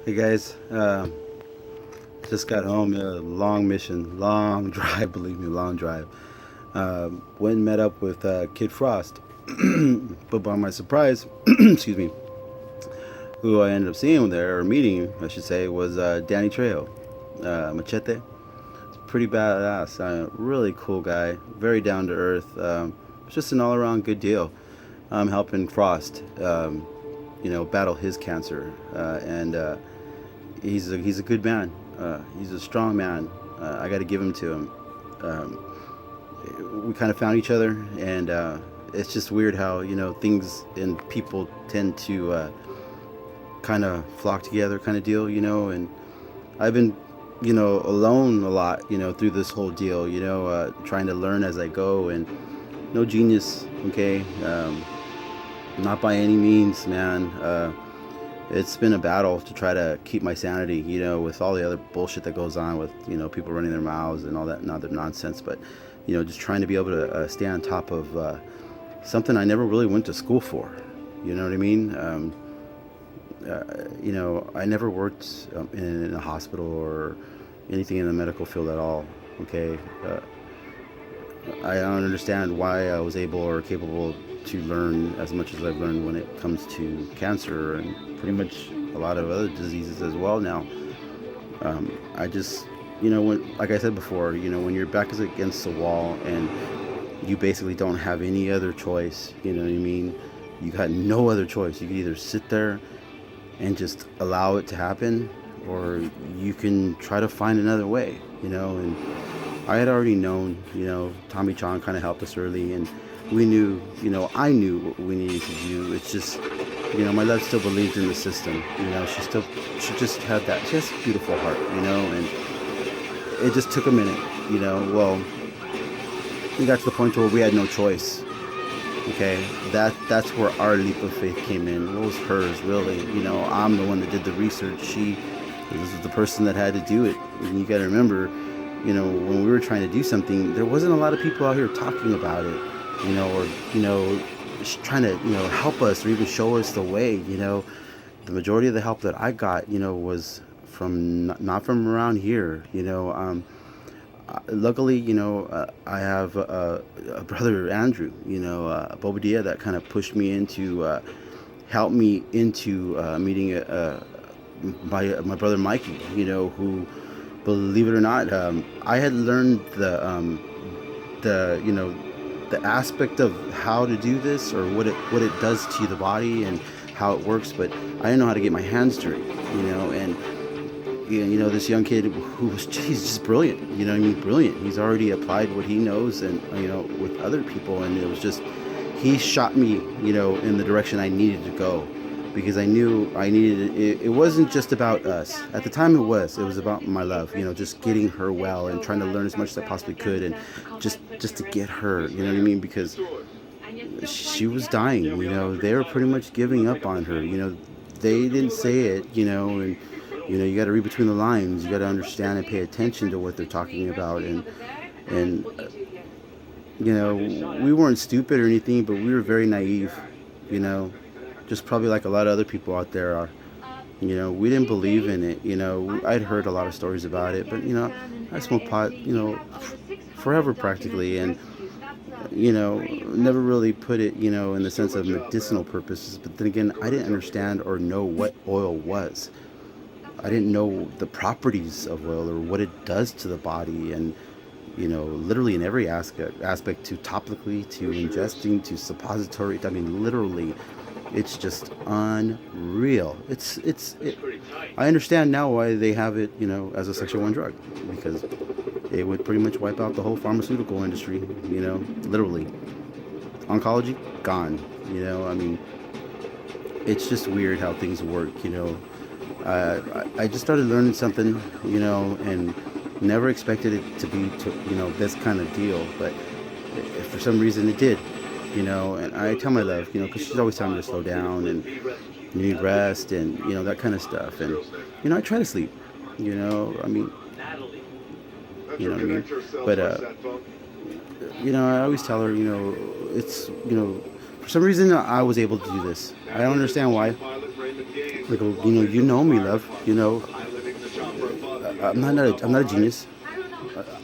Hey guys, just got home. Long mission, long drive. Believe me, long drive. Went and met up with Kid Frost, but by my surprise, excuse me, who I ended up seeing there or meeting, I should say, was Danny Trejo, Machete. It's pretty badass. Really cool guy, very down to earth. It's just an all around good deal. I'm helping Frost, battle his cancer, and he's a good man. He's a strong man. I got to give him to him. We kind of found each other, and it's just weird how things and people tend to kind of flock together, kind of deal. And I've been alone a lot, through this whole deal. Trying to learn as I go, and no genius. Okay, not by any means, man. It's been a battle to try to keep my sanity, with all the other bullshit that goes on with, people running their mouths and all that other nonsense. But, just trying to be able to stay on top of something I never really went to school for. You know what I mean? I never worked in a hospital or anything in the medical field at all. Okay. I don't understand why I was able or capable to learn as much as I've learned when it comes to cancer and pretty much a lot of other diseases as well now. I just, like I said before, when your back is against the wall and you basically don't have any other choice, you know what I mean? You got no other choice. You can either sit there and just allow it to happen, or you can try to find another way, and I had already known, Tommy Chong kind of helped us early, and we knew, I knew what we needed to do. It's just, my love still believed in the system. She just had that, she has a beautiful heart, and it just took a minute, well, we got to the point where we had no choice. Okay, that's where our leap of faith came in. What was hers, really? I'm the one that did the research. This was the person that had to do it. And you got to remember, when we were trying to do something, there wasn't a lot of people out here talking about it, or trying to help us or even show us the way. The majority of the help that I got, was from not from around here. Luckily, I have a brother, Andrew, Bobadilla, that kind of pushed me into, helped me into meeting my brother Mikey, who, believe it or not, I had learned the aspect of how to do this, or what it does to the body and how it works, but I didn't know how to get my hands dirty, and this young kid he's just brilliant. Brilliant. He's already applied what he knows, and with other people, and it was just, he shot me, in the direction I needed to go, because I knew I needed it. It wasn't just about us. At the time, it was about my love. Just getting her well and trying to learn as much as I possibly could, and just to get her. You know what I mean? Because she was dying. They were pretty much giving up on her. They didn't say it. And you got to read between the lines. You got to understand and pay attention to what they're talking about. And we weren't stupid or anything, but we were very naive. Just probably like a lot of other people out there are. We didn't believe in it. I'd heard a lot of stories about it, but I smoked pot, forever practically, and never really put it, in the sense of medicinal purposes. But then again, I didn't understand or know what oil was. I didn't know the properties of oil or what it does to the body, and literally in every aspect, to topically, to ingesting, to suppository. I mean, literally, it's just unreal. I understand now why they have it, as a Section 1 drug, because it would pretty much wipe out the whole pharmaceutical industry. Literally, oncology gone. I mean, it's just weird how things work. I just started learning something, and never expected it to be, this kind of deal. But for some reason it did, and I tell my love, because she's always telling me to slow down and you need rest and, that kind of stuff. And, I try to sleep, I mean, But, I always tell her, it's, for some reason I was able to do this. I don't understand why. Like, you know me, love. I'm not a genius.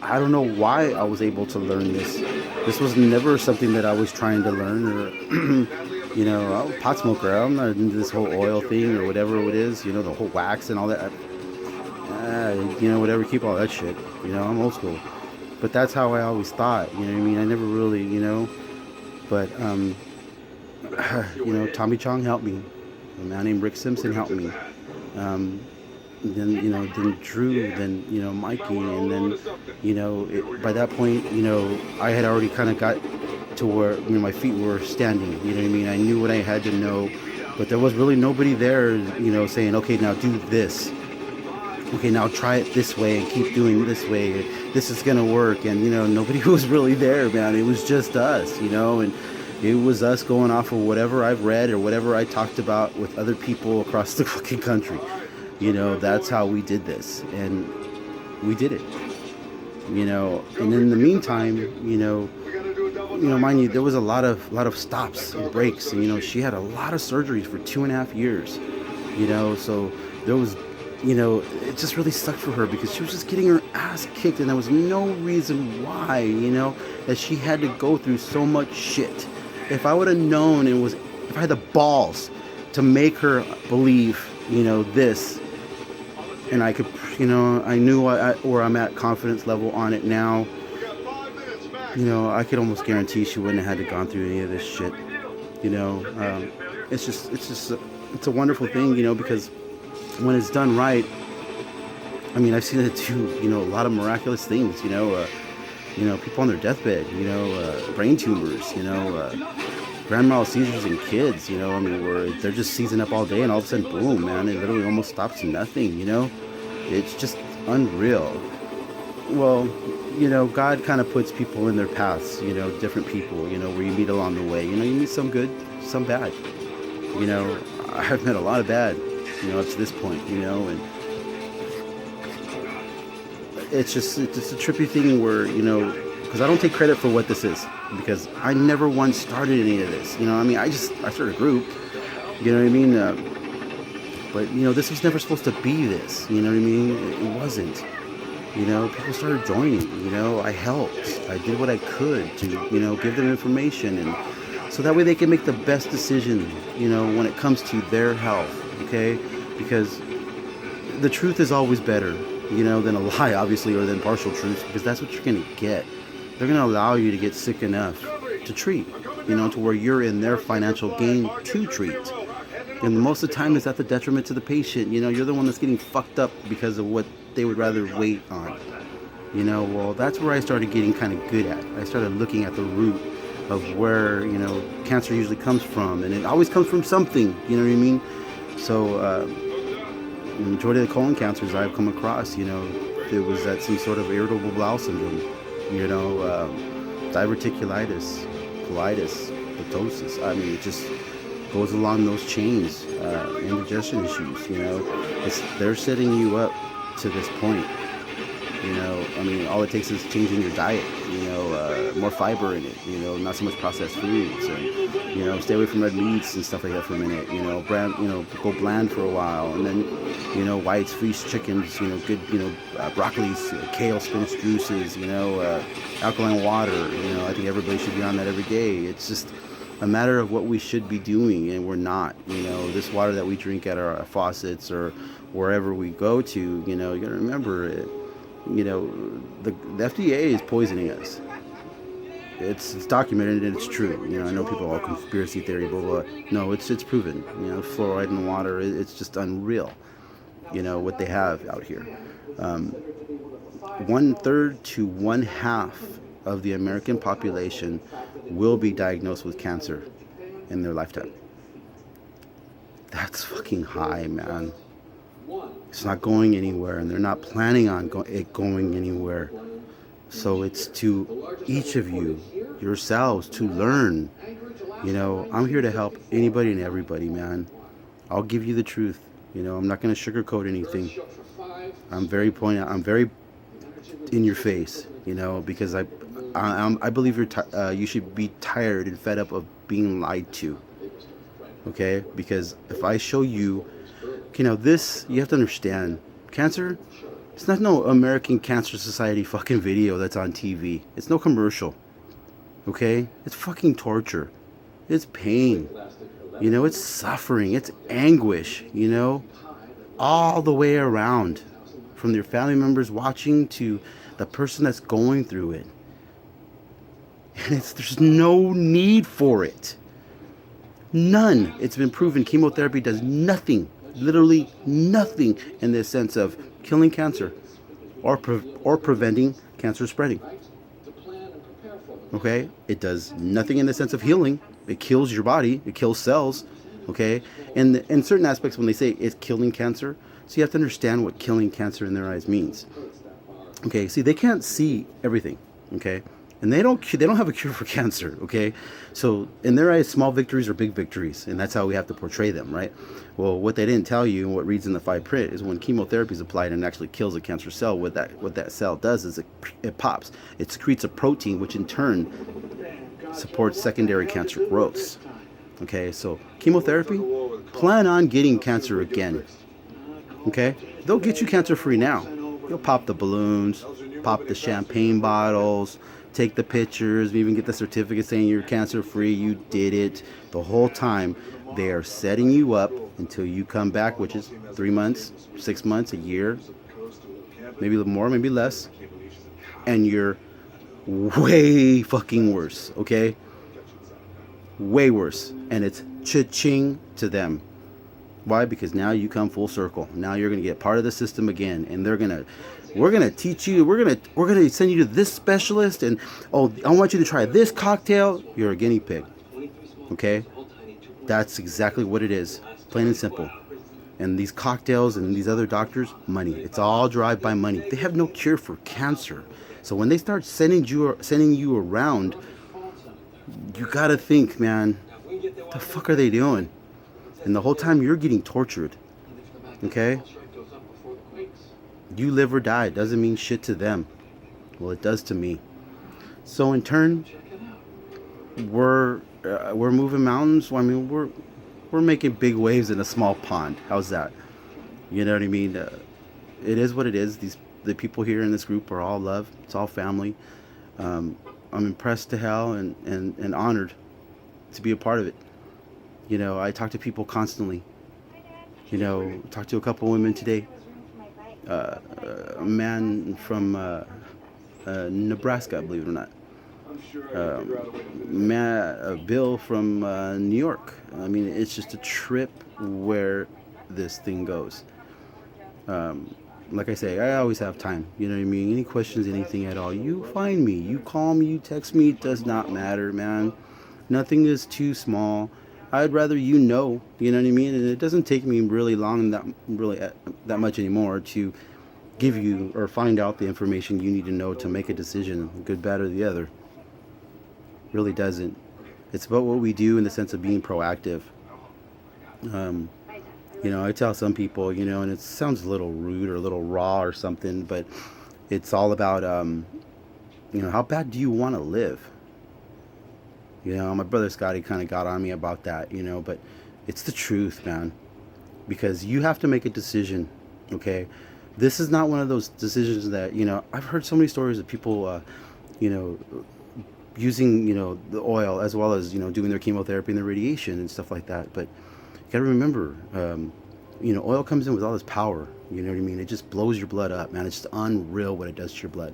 I don't know why I was able to learn this. This was never something that I was trying to learn, or I'm a pot smoker. I'm not into this whole oil thing or whatever it is. The whole wax and all that. Whatever. Keep all that shit. I'm old school. But that's how I always thought. You know what I mean? I never really, But Tommy Chong helped me. A man named Rick Simpson helped me. Um, then Drew, then Mikey, and then by that point, I had already kind of got to where my feet were standing. You know what I mean? I knew what I had to know, but there was really nobody there, saying, okay, now do this. Okay, now try it this way and keep doing it this way. This is gonna work, and nobody was really there, man. It was just us, and it was us going off of whatever I've read or whatever I talked about with other people across the fucking country. That's how we did this, and we did it. And in the meantime, mind you, there was a lot of stops and breaks, and she had a lot of surgeries for 2.5 years. So there was, it just really sucked for her because she was just getting her ass kicked, and there was no reason why, that she had to go through so much shit. If I would have known if I had the balls to make her believe, this, and I could, I knew where I'm at confidence level on it now, I could almost guarantee she wouldn't have had to gone through any of this shit. It's a wonderful thing, because when it's done right, I mean, I've seen it do, a lot of miraculous things, people on their deathbed, brain tumors, grand mal seizures in kids, where they're just seizing up all day and all of a sudden, boom, man, it literally almost stops to nothing, It's just unreal. Well, God kind of puts people in their paths, different people, where you meet along the way. You meet some good, some bad. I've met a lot of bad, up to this point, and it's a trippy thing where, because I don't take credit for what this is, because I never once started any of this. I started a group, you know what I mean? But, this was never supposed to be this, you know what I mean? It wasn't. People started joining, I helped. I did what I could to, give them information, and so that way they can make the best decision, when it comes to their health, okay? Because the truth is always better, than a lie, obviously, or than partial truth, because that's what you're going to get. They're going to allow you to get sick enough to treat, to where you're in their financial gain to treat. And most of the time, it's at the detriment to the patient. You're the one that's getting fucked up because of what they would rather wait on. Well, that's where I started getting kind of good at. I started looking at the root of where, cancer usually comes from. And it always comes from something, you know what I mean? So, the majority of the colon cancers I've come across, there was that some sort of irritable bowel syndrome, diverticulitis, colitis, ptosis. I mean, it just goes along those chains, indigestion issues, they're setting you up to this point. All it takes is changing your diet, more fiber in it, not so much processed foods, and, stay away from red meats and stuff like that for a minute, go bland for a while, and then, whites, feast, chickens, good, broccolis, kale, spinach juices, alkaline water, I think everybody should be on that every day. It's just a matter of what we should be doing, and we're not. This water that we drink at our faucets or wherever we go to, you gotta remember it. The FDA is poisoning us. It's documented and it's true. I know people all conspiracy theory, blah blah. No, it's proven. Fluoride in the water, it's just unreal. What they have out here. 1/3 to 1/2 of the American population will be diagnosed with cancer in their lifetime. That's fucking high, man. It's not going anywhere, and they're not planning on it going anywhere. So it's to each of you, yourselves, to learn. I'm here to help anybody and everybody, man. I'll give you the truth. I'm not going to sugarcoat anything. I'm very in your face, because I believe you should be tired and fed up of being lied to. Okay? Because if I show you Okay, now this, you have to understand. Cancer, it's not no American Cancer Society fucking video that's on TV. It's no commercial. Okay? It's fucking torture. It's pain. It's suffering. It's anguish, all the way around. From your family members watching to the person that's going through it. And there's no need for it. None. It's been proven chemotherapy does nothing, literally nothing, in the sense of killing cancer or preventing cancer spreading. Okay? It does nothing in the sense of healing. It kills your body. It kills cells. Okay? And in certain aspects, when they say it's killing cancer, so you have to understand what killing cancer in their eyes means. Okay? See, they can't see everything. Okay? And they don't have a cure for cancer, okay? So in their eyes, small victories are big victories, and that's how we have to portray them, right? Well, what they didn't tell you, and what reads in the fine print, is when chemotherapy is applied and actually kills a cancer cell, what that cell does is it pops. It secretes a protein, which in turn supports secondary cancer growths. Okay, so chemotherapy, plan on getting cancer again. Okay, they'll get you cancer free now. You'll pop the balloons, pop the champagne bottles, take the pictures, even get the certificate saying you're cancer free, you did it. The whole time they are setting you up until you come back, which is 3 months, 6 months, a year, maybe a little more, maybe less, and you're way fucking worse, okay? Way worse. And it's cha-ching to them. Why? Because now you come full circle. Now you're gonna get part of the system again, and we're gonna teach you. We're gonna send you to this specialist, and I want you to try this cocktail. You're a guinea pig. Okay, that's exactly what it is, plain and simple. And these cocktails and these other doctors, money. It's all derived by money. They have no cure for cancer. So when they start sending you around, you gotta think, man, what the fuck are they doing? And the whole time you're getting tortured. Okay? You live or die. It doesn't mean shit to them. Well, it does to me. So in turn, we're moving mountains. I mean, we're making big waves in a small pond. How's that? You know what I mean? It is what it is. The people here in this group are all love. It's all family. I'm impressed to hell and honored to be a part of it. I talk to people constantly. Talk to a couple women today. A man from Nebraska, believe it or not. Bill from New York. I mean, it's just a trip where this thing goes. Like I say, I always have time. You know what I mean? Any questions, anything at all, you find me. You call me, you text me. It does not matter, man. Nothing is too small. I'd rather you know what I mean? And it doesn't take me really long, that much anymore to give you or find out the information you need to know to make a decision, good, bad, or the other. Really doesn't. It's about what we do in the sense of being proactive. I tell some people, and it sounds a little rude or a little raw or something, but it's all about, how bad do you want to live? My brother Scotty kind of got on me about that, but it's the truth, man. Because you have to make a decision, okay? This is not one of those decisions that, I've heard so many stories of people, using, the oil as well as, doing their chemotherapy and their radiation and stuff like that. But you got to remember, oil comes in with all this power, you know what I mean? It just blows your blood up, man. It's just unreal what it does to your blood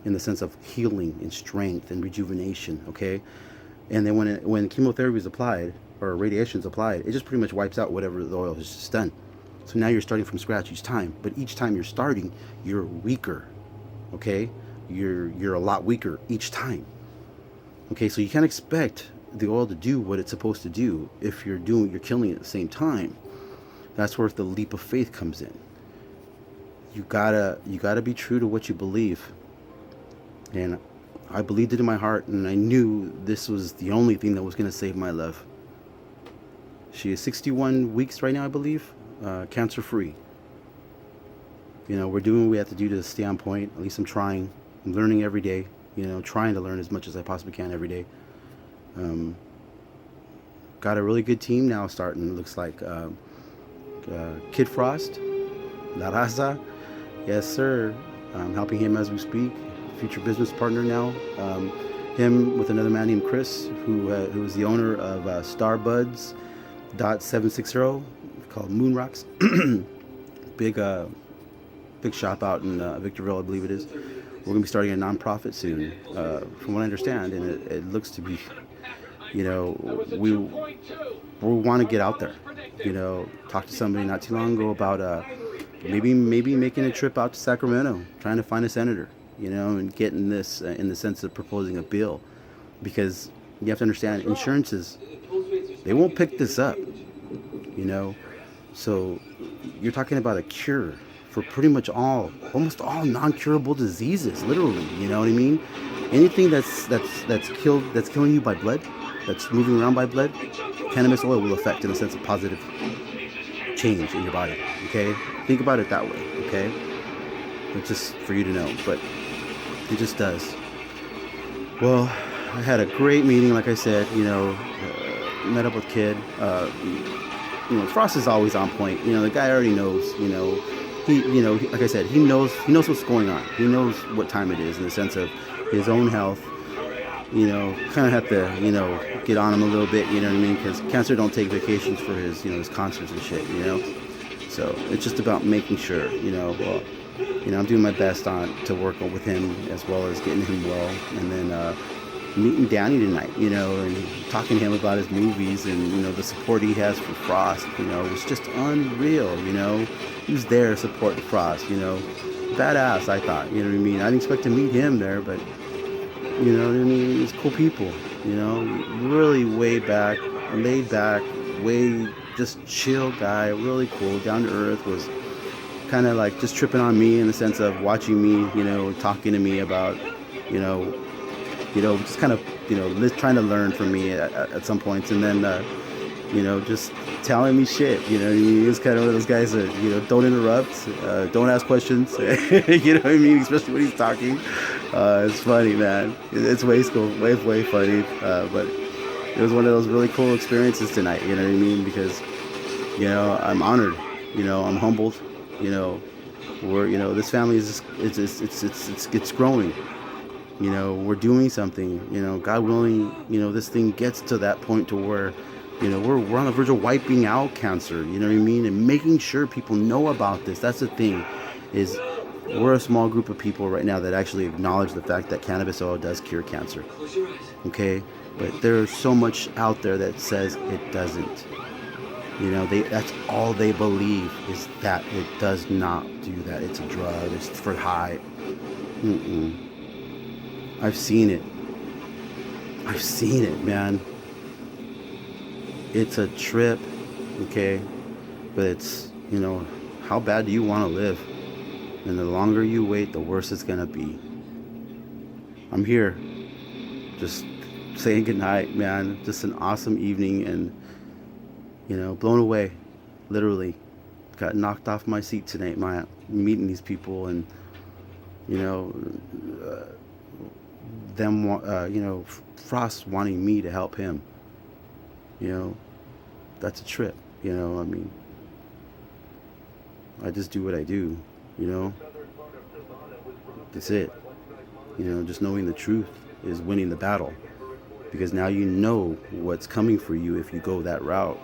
in the sense of healing and strength and rejuvenation, okay? And then when chemotherapy is applied or radiation is applied, it just pretty much wipes out whatever the oil has just done. So now you're starting from scratch each time. But each time you're starting, you're weaker. Okay? You're a lot weaker each time. Okay, so you can't expect the oil to do what it's supposed to do if you're killing it at the same time. That's where the leap of faith comes in. You gotta be true to what you believe. And I believed it in my heart, and I knew this was the only thing that was going to save my love. She is 61 weeks right now, I believe, cancer-free. We're doing what we have to do to stay on point. At least I'm trying. I'm learning every day, trying to learn as much as I possibly can every day. Got a really good team now starting, it looks like. Kid Frost, La Raza. Yes, sir. I'm helping him as we speak. Future business partner now. Him with another man named Chris, who is the owner of Starbuds .760 called Moon Rocks. big big shop out in Victorville, I believe it is. We're gonna be starting a nonprofit soon, from what I understand, and it looks to be, you know, we want to get out there. Talked to somebody not too long ago about maybe making a trip out to Sacramento, trying to find a senator, and getting this in the sense of proposing a bill, because you have to understand insurances, they won't pick this up, you know. So you're talking about a cure for pretty much almost all non-curable diseases, literally. You know what I mean? Anything that's killing you by blood, that's moving around by blood, cannabis oil will affect in a sense of positive change in your body. Okay, think about it that way. Okay, it's just for you to know, but it just does. Well, I had a great meeting, like I said. Met up with Kid. Frost is always on point. The guy already knows. Like I said, he knows what's going on. He knows what time it is in the sense of his own health. Kind of have to, get on him a little bit. You know what I mean? Because cancer don't take vacations for his concerts and shit. So it's just about making sure. I'm doing my best to work with him as well as getting him well, and then meeting Danny tonight. And talking to him about his movies and the support he has for Frost. Was just unreal. He was there supporting Frost. Badass. I thought. You know what I mean? I didn't expect to meet him there, but you know what I mean? It's cool people. Really laid back, way just chill guy. Really cool, down to earth. Was kind of like just tripping on me in the sense of watching me, talking to me about, just kind of, trying to learn from me at some points, and then, just telling me shit. What I mean? He's kind of one of those guys that, don't interrupt, don't ask questions. You know what I mean? Especially when he's talking. It's funny, man. It's way cool, way funny. But it was one of those really cool experiences tonight. You know what I mean? Because, I'm honored. I'm humbled. This family is just, it's growing. We're doing something. God willing, this thing gets to that point to where, we're on the verge of wiping out cancer. You know what I mean? And making sure people know about this. That's the thing, is we're a small group of people right now that actually acknowledge the fact that cannabis oil does cure cancer. Okay, but there's so much out there that says it doesn't. That's all they believe, is that it does not do that. It's a drug. It's for high. I've seen it, man. It's a trip, okay? But it's, how bad do you want to live? And the longer you wait, the worse it's gonna be. I'm here, just saying goodnight, man. Just an awesome evening, and blown away, literally. Got knocked off my seat tonight, meeting these people, and Frost wanting me to help him. That's a trip. I mean, I just do what I do. That's it. Just knowing the truth is winning the battle, because now you know what's coming for you if you go that route.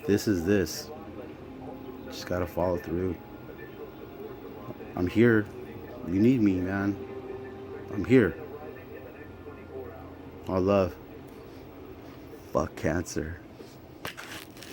This is this. Just gotta follow through. I'm here. You need me, man. I'm here. All love. Fuck cancer.